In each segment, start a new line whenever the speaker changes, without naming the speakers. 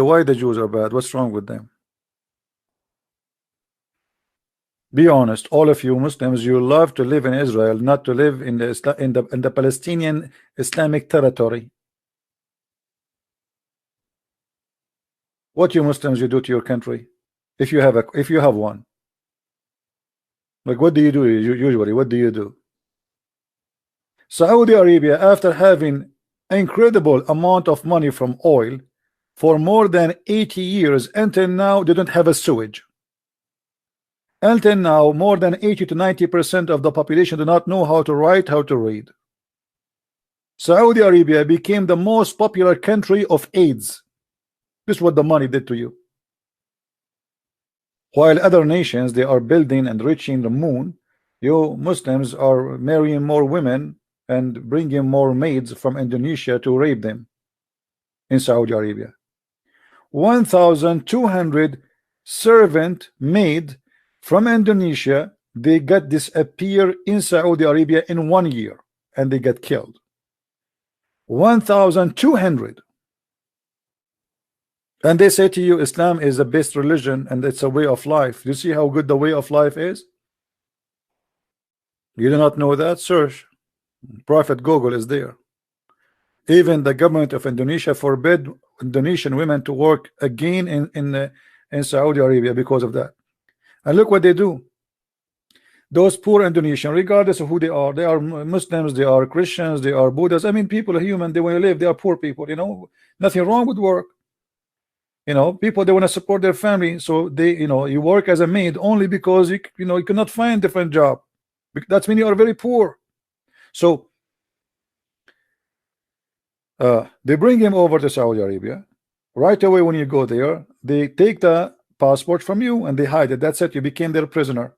Why the Jews are bad? What's wrong with them? Be honest, all of you Muslims, you love to live in Israel, not to live in the Palestinian Islamic territory. What you Muslims you do to your country, if you have one? Like, what do you do usually? What do you do? Saudi Arabia, after having incredible amount of money from oil for more than 80 years, until now they don't have a sewage. Until now, more than 80 to 90% of the population do not know how to write, how to read. Saudi Arabia became the most popular country of AIDS. This is what the money did to you. While other nations, they are building and reaching the moon, you Muslims are marrying more women and bringing more maids from Indonesia to rape them in Saudi Arabia. 1,200 servant maid from Indonesia, they got disappear in Saudi Arabia in 1 year, and they got killed. 1,200. And they say to you, Islam is the best religion and it's a way of life. You see how good the way of life is? You do not know that? Search. Prophet Google is there. Even the government of Indonesia forbid Indonesian women to work again in Saudi Arabia because of that. And look what they do. Those poor Indonesians, regardless of who they are Muslims, they are Christians, they are Buddhists. I mean, people are human, they want to live, they are poor people, you know, nothing wrong with work. You know, people, they want to support their family, so they, you know, you work as a maid only because you cannot find different job. That's mean you are very poor. So they bring him over to Saudi Arabia. Right away when you go there, they take the passport from you and they hide it. That's it, you became their prisoner.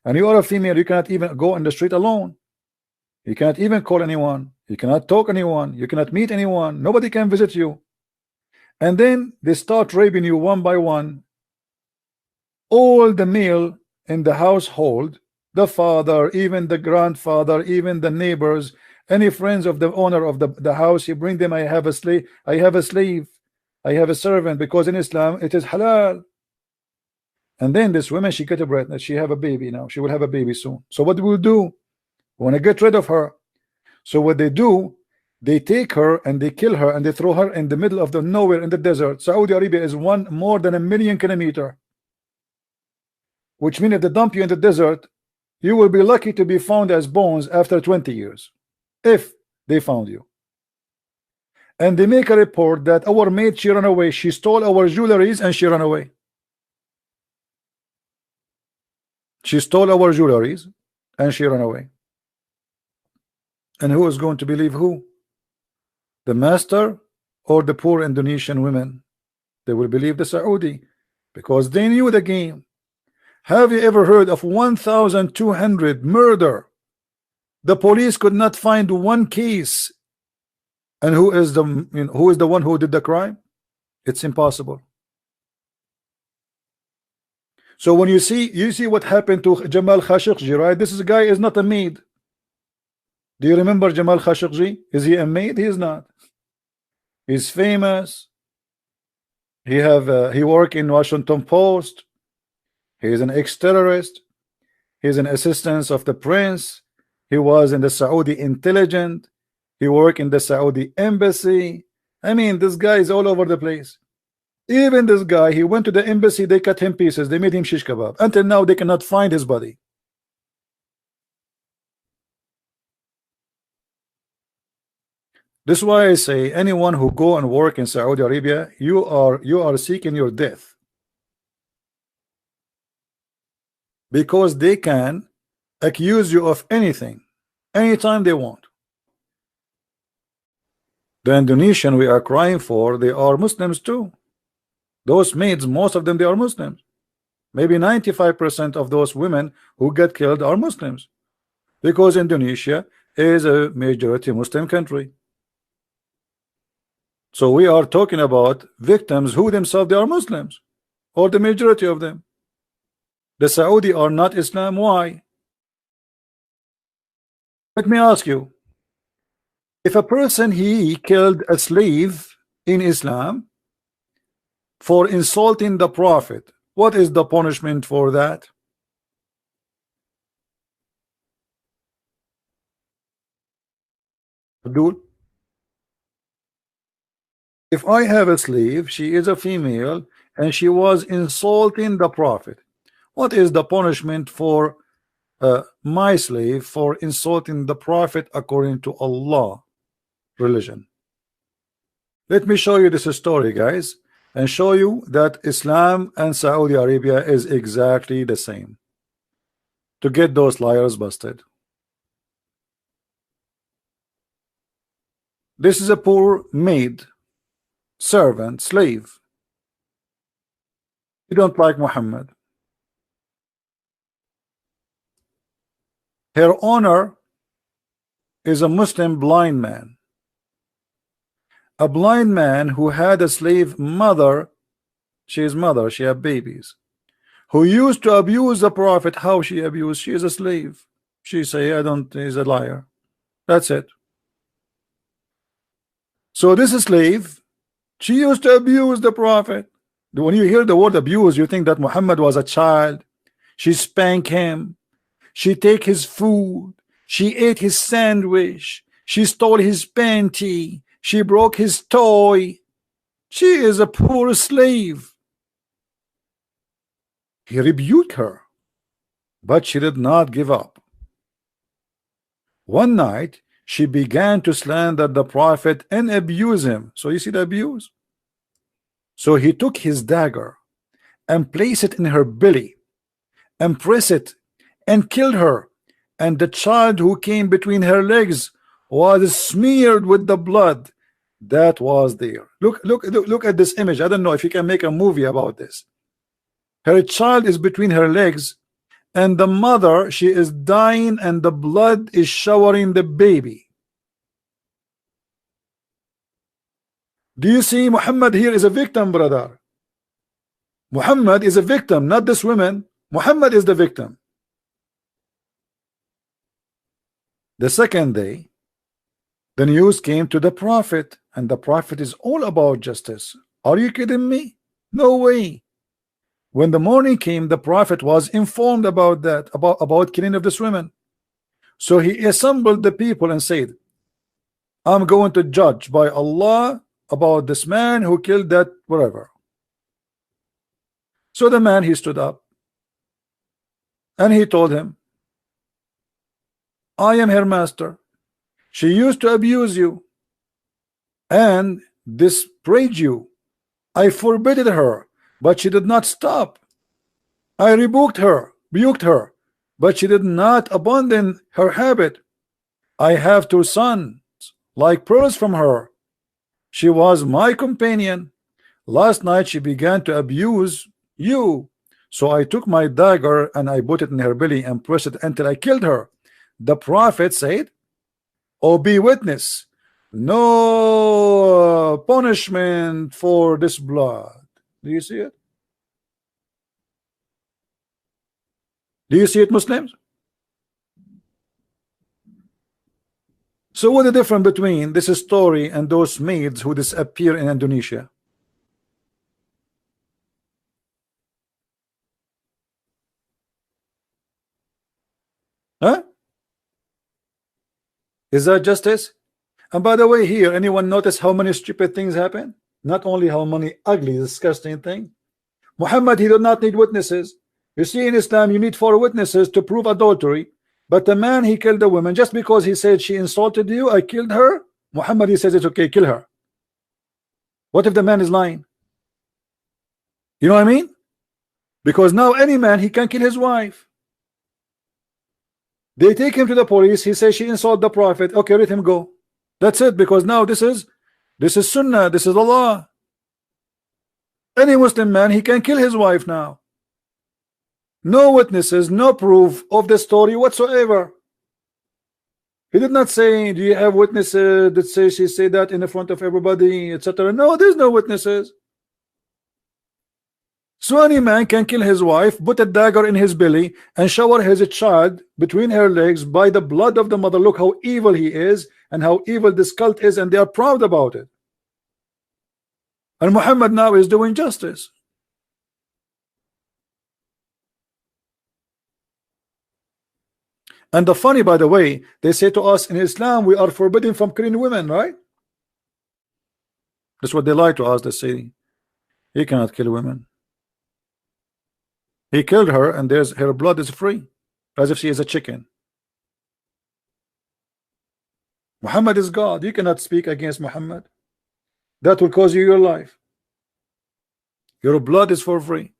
And you are a female, you cannot even go on the street alone. You cannot even call anyone, you cannot talk anyone, you cannot meet anyone, nobody can visit you. And then they start raping you one by one. All the male in the household, the father, even the grandfather, even the neighbors, any friends of the owner of the house, you bring them. I have a slave, I have a slave, I have a servant, because in Islam it is halal. And then this woman, she get a breath, she have a baby now, she will have a baby soon. So what do we do? We want to get rid of her. So what they do, they take her and they kill her and they throw her in the middle of the nowhere in the desert. Saudi Arabia is more than 1 million kilometers, which means if they dump you in the desert, you will be lucky to be found as bones after 20 years, if they found you. And they make a report that our maid, she ran away, she stole our jewelries and she ran away. She stole our jewelries and she ran away. And who is going to believe who? The master or the poor Indonesian women? They will believe the Saudi, because they knew the game. Have you ever heard of 1,200 murder? The police could not find one case. And who is the one who did the crime? It's impossible. So when you see what happened to Jamal Khashoggi, right? This guy is not a maid. Do you remember Jamal Khashoggi? Is he a maid? He is not. He's famous. He worked in Washington Post. He is an ex-terrorist. He's an assistant of the prince. He was in the Saudi intelligence. He worked in the Saudi embassy. I mean, this guy is all over the place. Even this guy, he went to the embassy, they cut him pieces, they made him shish kebab. Until now, they cannot find his body. This is why I say, anyone who go and work in Saudi Arabia, you are seeking your death, because they can accuse you of anything anytime they want. The Indonesian we are crying for, they are Muslims too. Those maids, most of them, they are Muslims. Maybe 95% of those women who get killed are Muslims, because Indonesia is a majority Muslim country. So we are talking about victims who themselves, they are Muslims, or the majority of them. The Saudi are not Islam. Why? Let me ask you, if a person he killed a slave in Islam, for insulting the Prophet. What is the punishment for that? Abdul? If I have a slave, she is a female, and she was insulting the Prophet. What is the punishment for my slave for insulting the Prophet according to Allah religion? Let me show you this story, guys, and show you that Islam and Saudi Arabia is exactly the same, to get those liars busted. This is a poor maid, servant, slave. You don't like Muhammad. Her owner is a Muslim blind man. A blind man who had a slave mother. She is mother, she had babies, who used to abuse the Prophet. How she abused? She is a slave. She say, I don't, he's a liar. That's it. So this slave, she used to abuse the Prophet. When you hear the word abuse, you think that Muhammad was a child. She spanked him. She take his food. She ate his sandwich. She stole his panty. She broke his toy. She is a poor slave. He rebuked her, but she did not give up. One night, she began to slander the Prophet and abuse him. So you see the abuse? So he took his dagger and placed it in her belly and pressed it and killed her, and the child who came between her legs was smeared with the blood that was there. Look at this image. I don't know if you can make a movie about this. Her child is between her legs, and the mother, she is dying, and the blood is showering the baby. Do you see Muhammad here is a victim, brother? Muhammad is a victim, not this woman. Muhammad is the victim. The second day, the news came to the Prophet, and the Prophet is all about justice. Are you kidding me? No way. When the morning came, the Prophet was informed about that, about killing of this woman. So he assembled the people and said, I'm going to judge by Allah about this man who killed that whatever. So the man, he stood up and he told him, I am her master. She used to abuse you and disparage you. I forbade her, but she did not stop. I rebuked her, but she did not abandon her habit. I have 2 sons, like pearls from her. She was my companion. Last night she began to abuse you. So I took my dagger and I put it in her belly and pressed it until I killed her. The Prophet said, oh, be witness, no punishment for this blood. Do you see it? Do you see it, Muslims? So what's the difference between this story and those maids who disappear in Indonesia? Huh? Is that justice? And by the way, here, anyone notice how many stupid things happen? Not only how many ugly, disgusting things. Muhammad, he did not need witnesses. You see, in Islam, you need 4 witnesses to prove adultery. But the man, he killed a woman just because he said she insulted you, I killed her. Muhammad, he says it's okay, kill her. What if the man is lying? You know what I mean? Because now any man, he can kill his wife. They take him to the police. He says she insulted the Prophet. Okay, let him go. That's it. Because now this is Sunnah. This is the law. Any Muslim man, he can kill his wife now. No witnesses, no proof of the story whatsoever. He did not say, do you have witnesses that say she said that in the front of everybody, etc. No, there's no witnesses. So any man can kill his wife, put a dagger in his belly, and shower his child between her legs by the blood of the mother. Look how evil he is and how evil this cult is, and they are proud about it. And Muhammad now is doing justice. And the funny, by the way, they say to us in Islam we are forbidden from killing women, right? That's what they lie to us. They say he cannot kill women. He killed her, and there's her blood is free, as if she is a chicken. Muhammad is God. You cannot speak against Muhammad. That will cause you your life. Your blood is for free.